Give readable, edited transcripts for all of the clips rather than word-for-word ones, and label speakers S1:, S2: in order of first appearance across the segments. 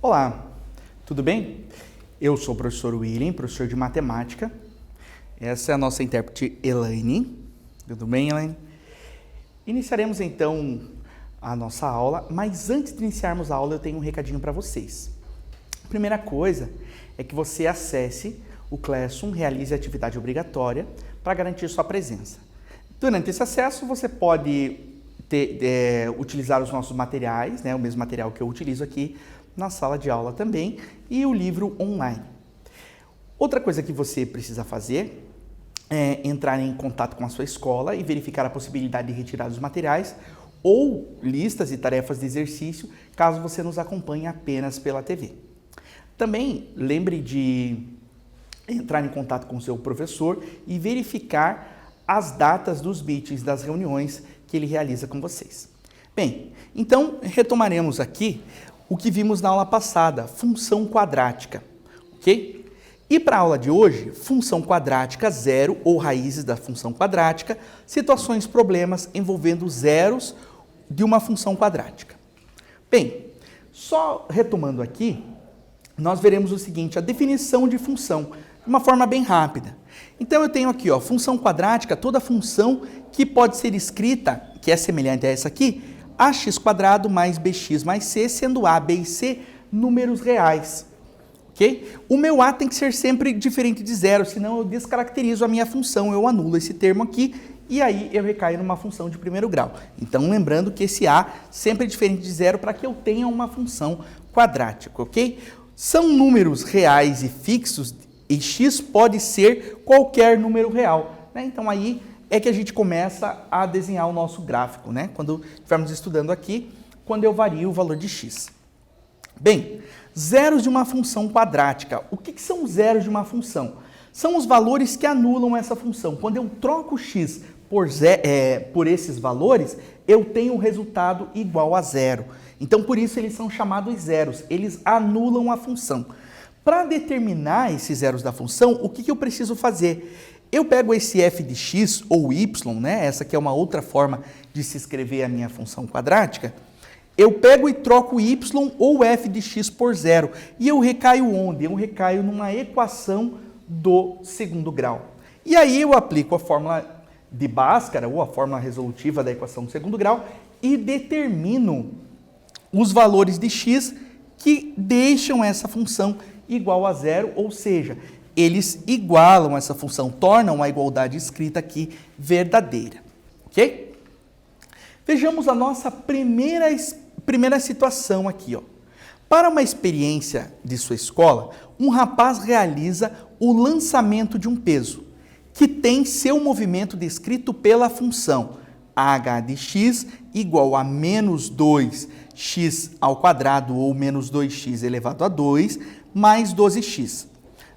S1: Olá, tudo bem? Eu sou o professor William, professor de matemática. Essa é a nossa intérprete Elaine. Tudo bem, Elaine? Iniciaremos então a nossa aula, mas antes de iniciarmos a aula eu tenho um recadinho para vocês. A primeira coisa é que você acesse o Classroom, realize a atividade obrigatória para garantir sua presença. Durante esse acesso você pode utilizar os nossos materiais, o mesmo material que eu utilizo aqui na sala de aula também, e o livro online. Outra coisa que você precisa fazer é entrar em contato com a sua escola e verificar a possibilidade de retirar os materiais ou listas e tarefas de exercício, caso você nos acompanhe apenas pela TV. Também lembre de entrar em contato com o seu professor e verificar as datas dos meetings, das reuniões que ele realiza com vocês. Bem, então retomaremos aqui o que vimos na aula passada, função quadrática, ok? E para a aula de hoje, função quadrática zero ou raízes da função quadrática, situações, problemas envolvendo zeros de uma função quadrática. Bem, só retomando aqui, nós veremos o seguinte, a definição de função, de uma forma bem rápida. Então eu tenho aqui, função quadrática, toda função que pode ser escrita, que é semelhante a essa aqui, ax² mais bx mais c, sendo a, b e c números reais. Ok? O meu a tem que ser sempre diferente de zero, senão eu descaracterizo a minha função, eu anulo esse termo aqui e aí eu recaio numa função de primeiro grau. Então lembrando que esse a sempre é diferente de zero para que eu tenha uma função quadrática, ok? São números reais e fixos e x pode ser qualquer número real, né? Então aí é que a gente começa a desenhar o nosso gráfico, né? Quando estivermos estudando aqui, quando eu vario o valor de x. Bem, zeros de uma função quadrática. O que são zeros de uma função? São os valores que anulam essa função. Quando eu troco x por esses valores, eu tenho um resultado igual a zero. Então, por isso, eles são chamados zeros. Eles anulam a função. Para determinar esses zeros da função, o que eu preciso fazer? Eu pego esse f de x ou y, né? Essa aqui é uma outra forma de se escrever a minha função quadrática. Eu pego e troco y ou f de x por zero. E eu recaio onde? Eu recaio numa equação do segundo grau. E aí eu aplico a fórmula de Bhaskara, ou a fórmula resolutiva da equação do segundo grau, e determino os valores de x que deixam essa função igual a zero, ou seja, eles igualam essa função, tornam a igualdade escrita aqui verdadeira, ok? Vejamos a nossa primeira situação aqui, Para uma experiência de sua escola, um rapaz realiza o lançamento de um peso, que tem seu movimento descrito pela função h de x igual a menos 2x ao quadrado ou menos 2x elevado a 2 mais 12x,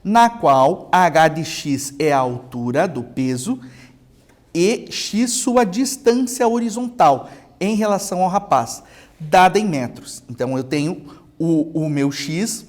S1: na qual h de x é a altura do peso e x sua distância horizontal em relação ao rapaz, dada em metros. Então, eu tenho o meu x,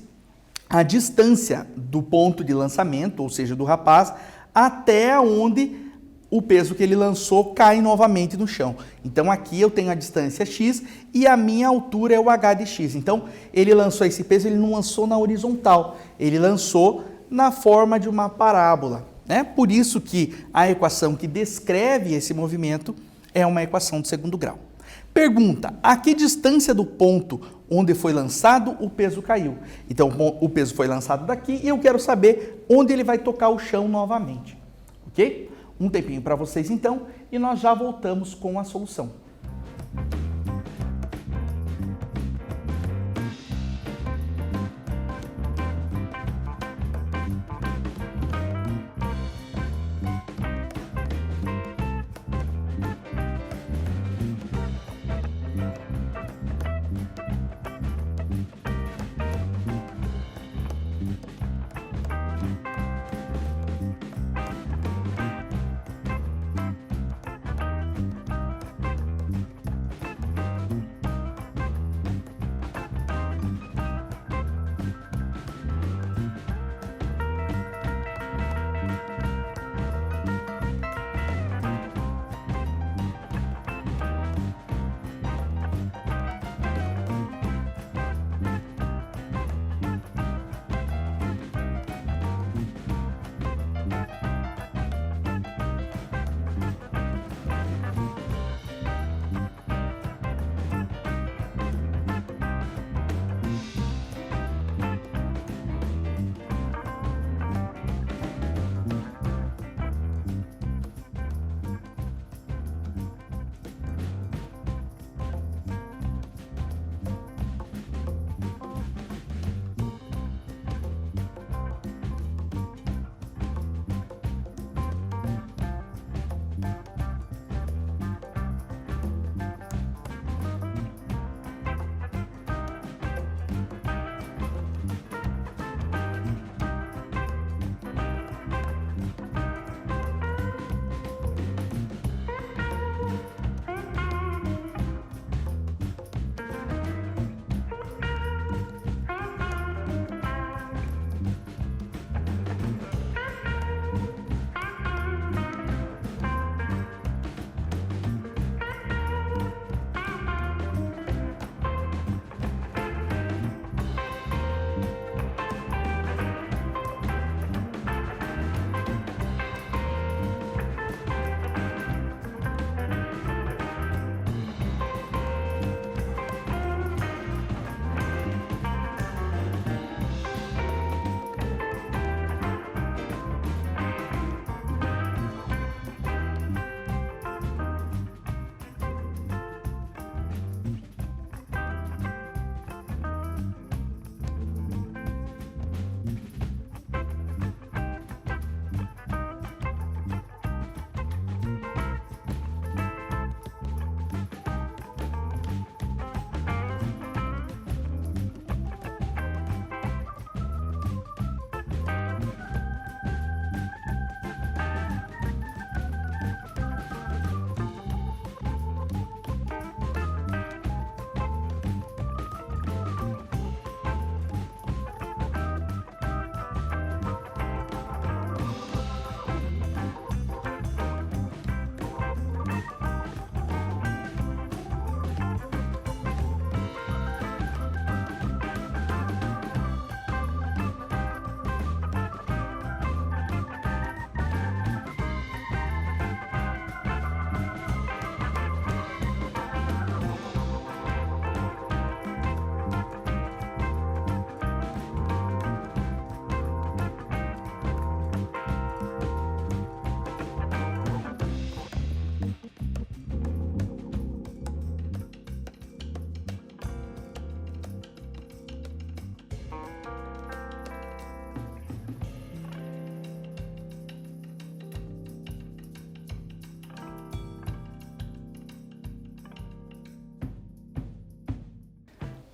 S1: a distância do ponto de lançamento, ou seja, do rapaz, até onde o peso que ele lançou cai novamente no chão. Então, aqui eu tenho a distância x e a minha altura é o h de x. Então, ele lançou esse peso, ele não lançou na horizontal, ele lançou na forma de uma parábola, né? Por isso que a equação que descreve esse movimento é uma equação de segundo grau. Pergunta, a que distância do ponto onde foi lançado o peso caiu? Então, o peso foi lançado daqui e eu quero saber onde ele vai tocar o chão novamente, ok? Um tempinho para vocês então e nós já voltamos com a solução.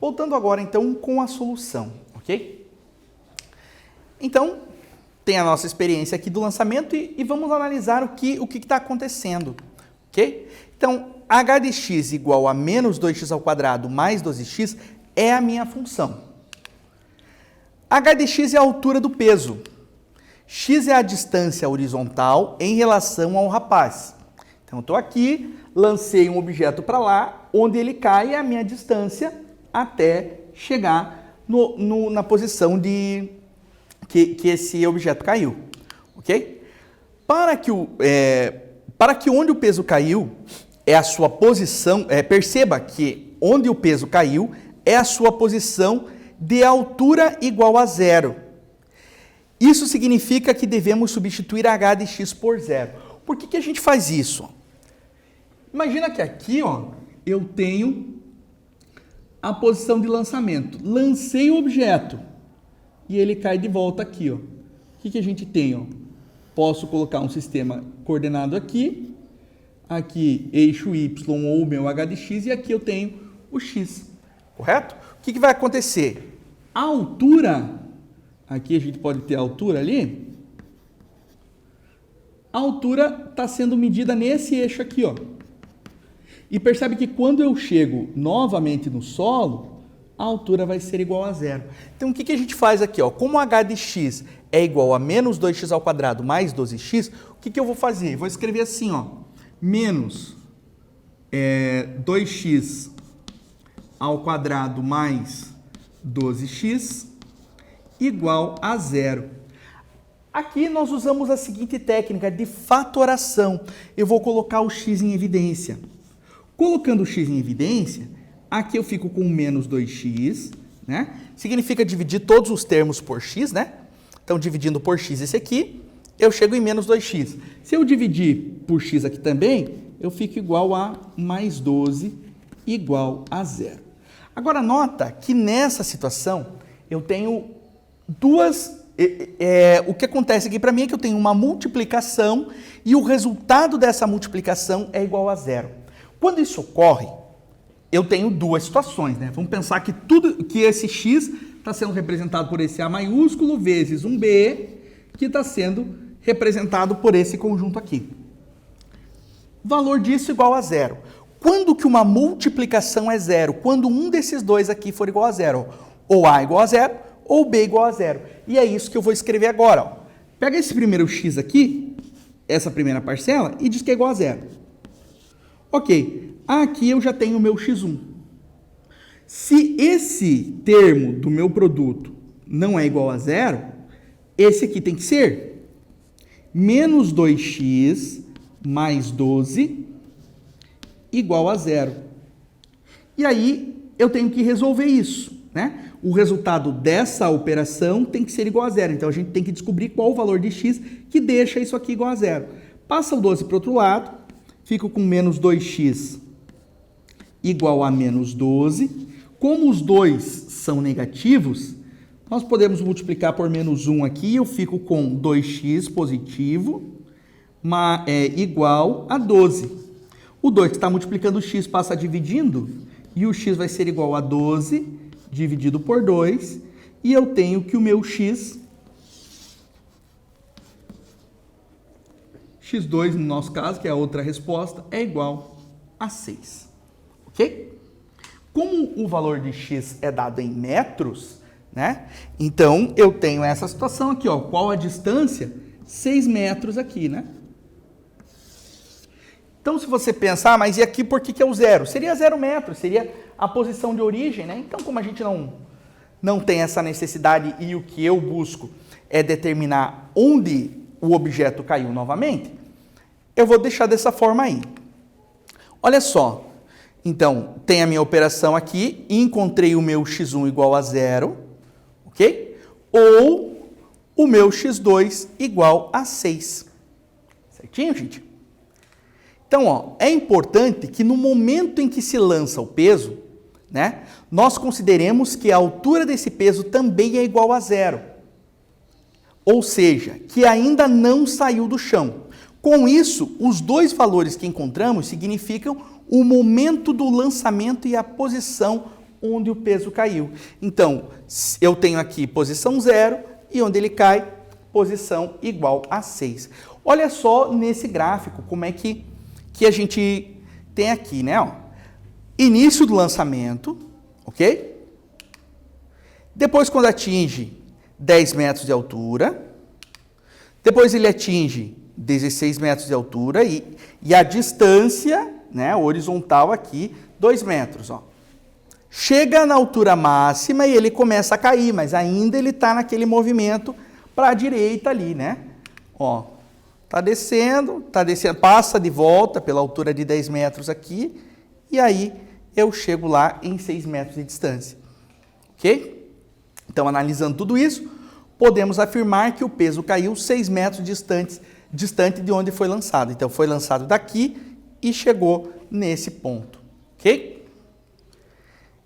S1: Voltando agora, então, com a solução, ok? Então, tem a nossa experiência aqui do lançamento e vamos analisar o que está acontecendo, ok? Então, h de x igual a menos 2x ao quadrado mais 12x é a minha função. H de x é a altura do peso. X é a distância horizontal em relação ao rapaz. Então, eu estou aqui, lancei um objeto para lá, onde ele cai é a minha distância até chegar na posição que esse objeto caiu, ok? Para que onde o peso caiu é a sua posição, perceba que onde o peso caiu é a sua posição de altura igual a zero. Isso significa que devemos substituir h de x por zero. Por que a gente faz isso? Imagina que aqui, ó, eu tenho a posição de lançamento. Lancei o objeto e ele cai de volta aqui, ó. O que a gente tem, ó? Posso colocar um sistema coordenado aqui, eixo y ou o meu h de x, e aqui eu tenho o x, correto? O que vai acontecer? A altura, aqui a gente pode ter a altura ali, a altura está sendo medida nesse eixo aqui, ó. E percebe que quando eu chego novamente no solo, a altura vai ser igual a zero. Então, o que a gente faz aqui, ó? Como h de x é igual a menos 2x ao quadrado mais 12x, o que eu vou fazer? Vou escrever assim, ó, menos 2x ao quadrado mais 12x igual a zero. Aqui nós usamos a seguinte técnica de fatoração. Eu vou colocar o x em evidência. Colocando o x em evidência, aqui eu fico com menos 2x, né? Significa dividir todos os termos por x, né? Então, dividindo por x esse aqui, eu chego em menos 2x. Se eu dividir por x aqui também, eu fico igual a mais 12 igual a zero. Agora, nota que nessa situação, eu tenho duas... o que acontece aqui para mim é que eu tenho uma multiplicação e o resultado dessa multiplicação é igual a zero. Quando isso ocorre, eu tenho duas situações, né? Vamos pensar que esse x está sendo representado por esse A maiúsculo vezes um B, que está sendo representado por esse conjunto aqui. Valor disso igual a zero. Quando que uma multiplicação é zero? Quando um desses dois aqui for igual a zero. Ou A igual a zero, ou B igual a zero. E é isso que eu vou escrever agora, ó. Pega esse primeiro x aqui, essa primeira parcela, e diz que é igual a zero. Ok, aqui eu já tenho o meu x1. Se esse termo do meu produto não é igual a zero, esse aqui tem que ser menos 2x mais 12 igual a zero. E aí eu tenho que resolver isso, né? O resultado dessa operação tem que ser igual a zero. Então a gente tem que descobrir qual o valor de x que deixa isso aqui igual a zero. Passa o 12 para o outro lado. Fico com menos 2x igual a menos 12. Como os dois são negativos, nós podemos multiplicar por menos 1 aqui. Eu fico com 2x positivo igual a 12. O 2 que está multiplicando o x passa dividindo, e o x vai ser igual a 12 dividido por 2. E eu tenho que o meu x2, no nosso caso, que é a outra resposta, é igual a 6. Ok? Como o valor de x é dado em metros, né? Então, eu tenho essa situação aqui, ó. Qual a distância? 6 metros aqui, né? Então, se você pensar, mas e aqui por que é o zero? Seria 0 metros, seria a posição de origem, né? Então, como a gente não tem essa necessidade e o que eu busco é determinar onde o objeto caiu novamente, eu vou deixar dessa forma aí. Olha só, então, tem a minha operação aqui, encontrei o meu x1 igual a zero, ok? Ou o meu x2 igual a 6. Certinho, gente? Então, ó, é importante que no momento em que se lança o peso, né, nós consideremos que a altura desse peso também é igual a zero. Ou seja, que ainda não saiu do chão. Com isso, os dois valores que encontramos significam o momento do lançamento e a posição onde o peso caiu. Então, eu tenho aqui posição 0 e onde ele cai, posição igual a 6. Olha só nesse gráfico como é que a gente tem aqui, né? Ó, início do lançamento, ok? Depois, quando atinge 10 metros de altura, depois ele atinge 16 metros de altura e a distância, né, horizontal aqui, 2 metros, ó. Chega na altura máxima e ele começa a cair, mas ainda ele está naquele movimento para a direita ali, né? Ó, tá descendo, passa de volta pela altura de 10 metros aqui e aí eu chego lá em 6 metros de distância, ok? Então, analisando tudo isso, podemos afirmar que o peso caiu 6 metros distante de onde foi lançado. Então, foi lançado daqui e chegou nesse ponto, ok?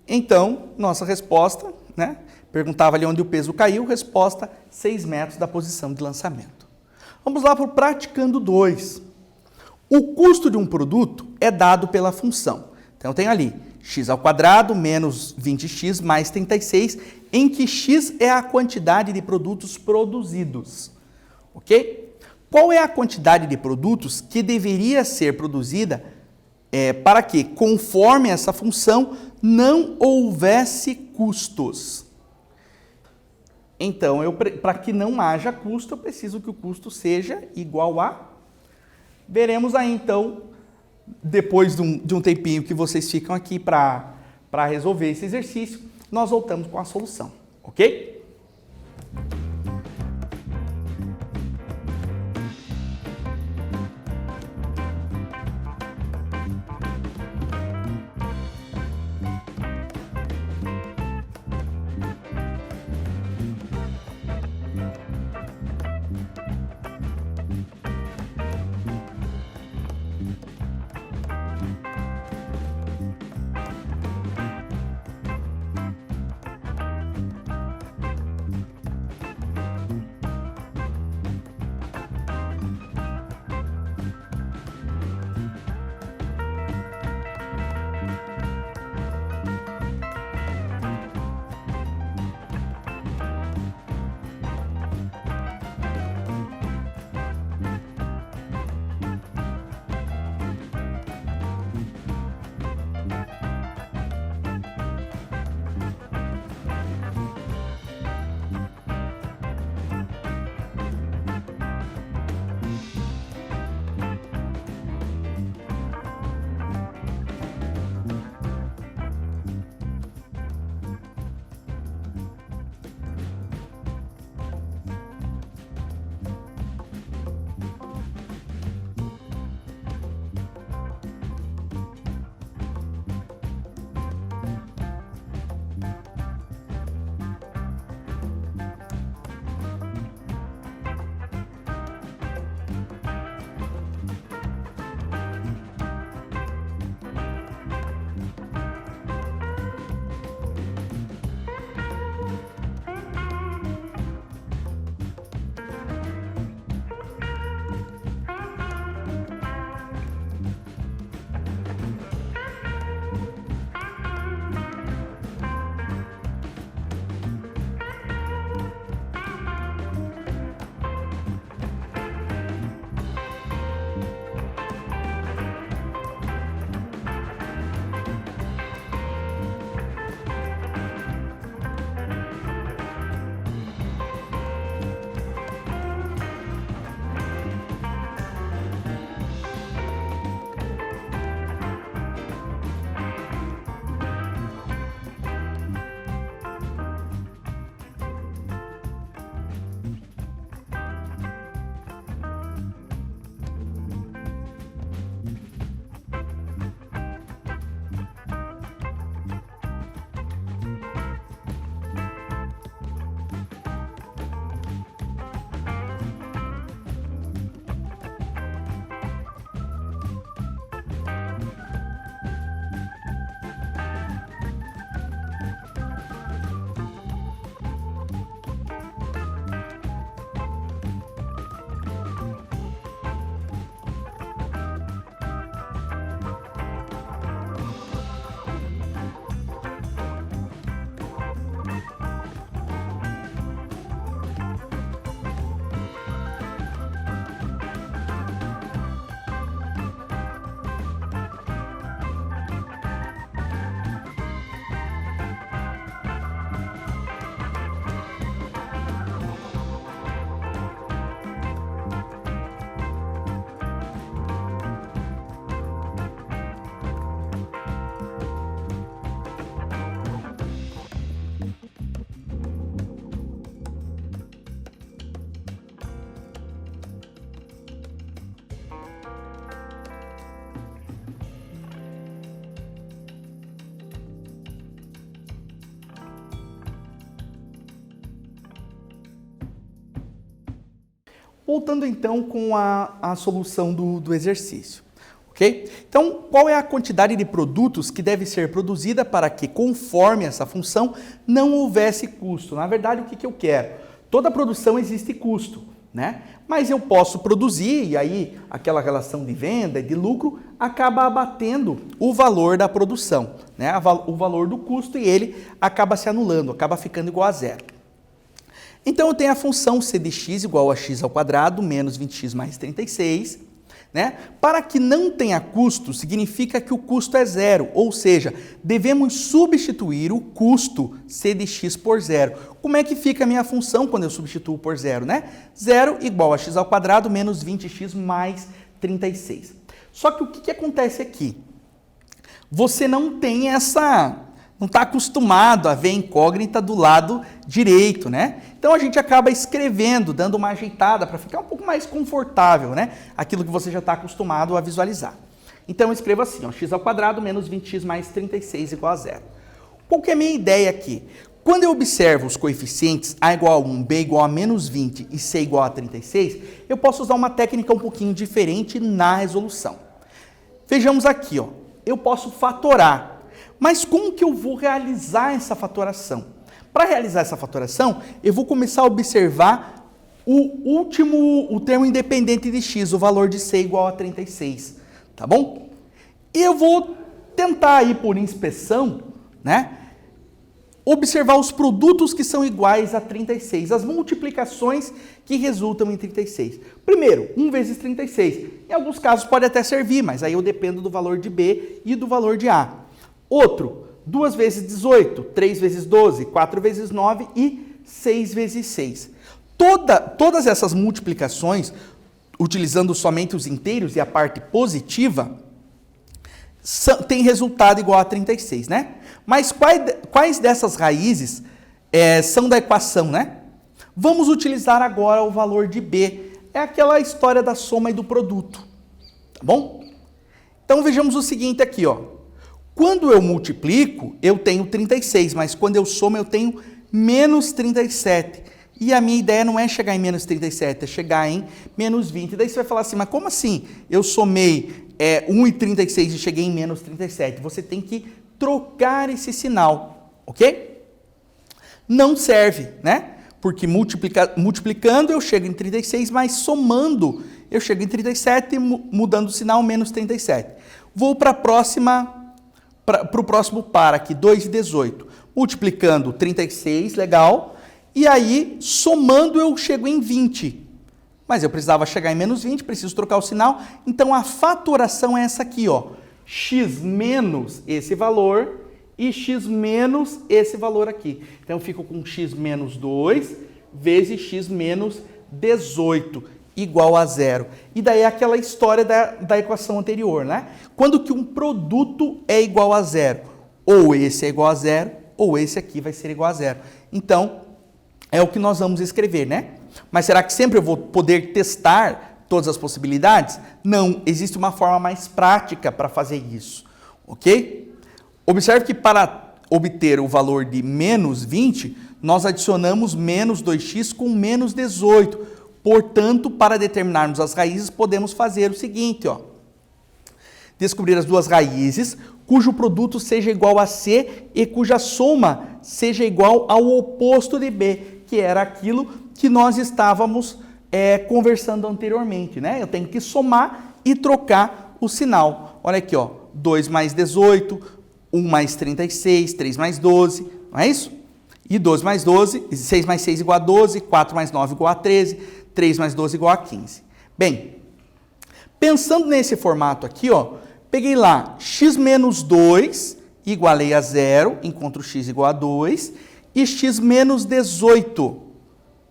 S1: Então, nossa resposta, né? Perguntava ali onde o peso caiu, resposta 6 metros da posição de lançamento. Vamos lá para o praticando 2. O custo de um produto é dado pela função. Então, eu tenho ali x² menos 20x mais 36, em que x é a quantidade de produtos produzidos, ok? Qual é a quantidade de produtos que deveria ser produzida para que, conforme essa função, não houvesse custos? Então, para que não haja custo, eu preciso que o custo seja igual a... Veremos aí, então, depois de um tempinho que vocês ficam aqui para resolver esse exercício, nós voltamos com a solução, ok? Voltando então com a solução do exercício. Ok? Então, qual é a quantidade de produtos que deve ser produzida para que, conforme essa função, não houvesse custo? Na verdade, o que eu quero? Toda produção existe custo, né? Mas eu posso produzir e aí aquela relação de venda e de lucro acaba abatendo o valor da produção, né? O valor do custo e ele acaba se anulando, acaba ficando igual a zero. Então eu tenho a função c de x igual a x ao quadrado menos 20x mais 36, né? Para que não tenha custo, significa que o custo é zero, ou seja, devemos substituir o custo c de x por zero. Como é que fica a minha função quando eu substituo por zero, né? Zero igual a x ao quadrado menos 20x mais 36. Só que o que acontece aqui? Você não tem não está acostumado a ver incógnita do lado direito, né? Então a gente acaba escrevendo, dando uma ajeitada para ficar um pouco mais confortável, né? Aquilo que você já está acostumado a visualizar. Então eu escrevo assim, ó, x ao quadrado menos 20x mais 36 igual a zero. Qual que é a minha ideia aqui? Quando eu observo os coeficientes a igual a 1, b igual a menos 20 e c igual a 36, eu posso usar uma técnica um pouquinho diferente na resolução. Vejamos aqui, ó, eu posso fatorar. Mas como que eu vou realizar essa fatoração? Para realizar essa fatoração, eu vou começar a observar o termo independente de x, o valor de c igual a 36, tá bom? E eu vou tentar aí por inspeção, né, observar os produtos que são iguais a 36, as multiplicações que resultam em 36. Primeiro, 1 vezes 36. Em alguns casos pode até servir, mas aí eu dependo do valor de b e do valor de a. Outro, 2 vezes 18, 3 vezes 12, 4 vezes 9 e 6 vezes 6. Todas essas multiplicações, utilizando somente os inteiros e a parte positiva, tem resultado igual a 36, né? Mas quais dessas raízes são da equação, né? Vamos utilizar agora o valor de b. É aquela história da soma e do produto, tá bom? Então vejamos o seguinte aqui, ó. Quando eu multiplico, eu tenho 36, mas quando eu somo, eu tenho menos 37. E a minha ideia não é chegar em menos 37, é chegar em menos 20. Daí você vai falar assim, mas como assim? Eu somei 1,36 e cheguei em menos 37. Você tem que trocar esse sinal, ok? Não serve, né? Porque multiplicando eu chego em 36, mas somando eu chego em 37, mudando o sinal, menos 37. Vou para o próximo par aqui, 2 e 18. Multiplicando 36, legal. E aí, somando, eu chego em 20. Mas eu precisava chegar em menos 20, preciso trocar o sinal. Então, a fatoração é essa aqui, ó. X menos esse valor e x menos esse valor aqui. Então, eu fico com x menos 2 vezes x menos 18 igual a zero. E daí é aquela história da equação anterior, né? Quando que um produto é igual a zero? Ou esse é igual a zero, ou esse aqui vai ser igual a zero. Então, é o que nós vamos escrever, né? Mas será que sempre eu vou poder testar todas as possibilidades? Não, existe uma forma mais prática para fazer isso, ok? Observe que para obter o valor de menos 20, nós adicionamos menos 2x com menos 18. Portanto, para determinarmos as raízes, podemos fazer o seguinte, ó. Descobrir as duas raízes, cujo produto seja igual a c e cuja soma seja igual ao oposto de b, que era aquilo que nós estávamos conversando anteriormente, né? Eu tenho que somar e trocar o sinal. Olha aqui, ó, 2 mais 18, 1 mais 36, 3 mais 12, não é isso? E 12 mais 12, 6 mais 6 igual a 12, 4 mais 9 igual a 13, 3 mais 12 igual a 15. Bem, pensando nesse formato aqui, ó, peguei lá x menos 2, igualei a zero, encontro x igual a 2, e x menos 18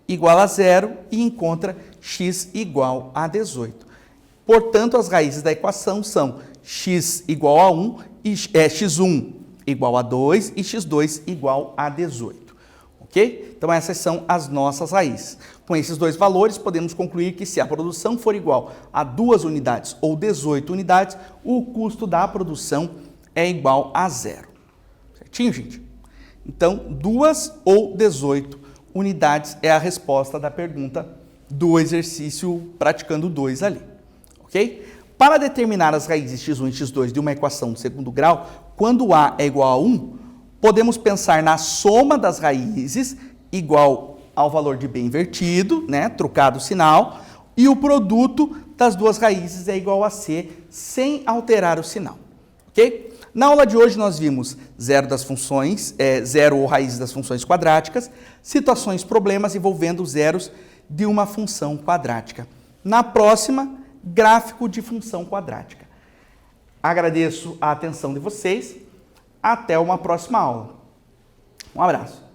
S1: igual a zero e encontra x igual a 18. Portanto, as raízes da equação são x igual a 1, x1 igual a 2 e x2 igual a 18. Ok? Então, essas são as nossas raízes. Com esses dois valores, podemos concluir que se a produção for igual a 2 unidades ou 18 unidades, o custo da produção é igual a zero. Certinho, gente? Então, 2 ou 18 unidades é a resposta da pergunta do exercício praticando 2 ali, ok? Para determinar as raízes x1 e x2 de uma equação de segundo grau, quando a é igual a 1, podemos pensar na soma das raízes igual ao valor de b invertido, né, trocado o sinal, e o produto das duas raízes é igual a c, sem alterar o sinal, ok? Na aula de hoje nós vimos zero ou raízes das funções quadráticas, situações, problemas envolvendo zeros de uma função quadrática. Na próxima, gráfico de função quadrática. Agradeço a atenção de vocês. Até uma próxima aula. Um abraço.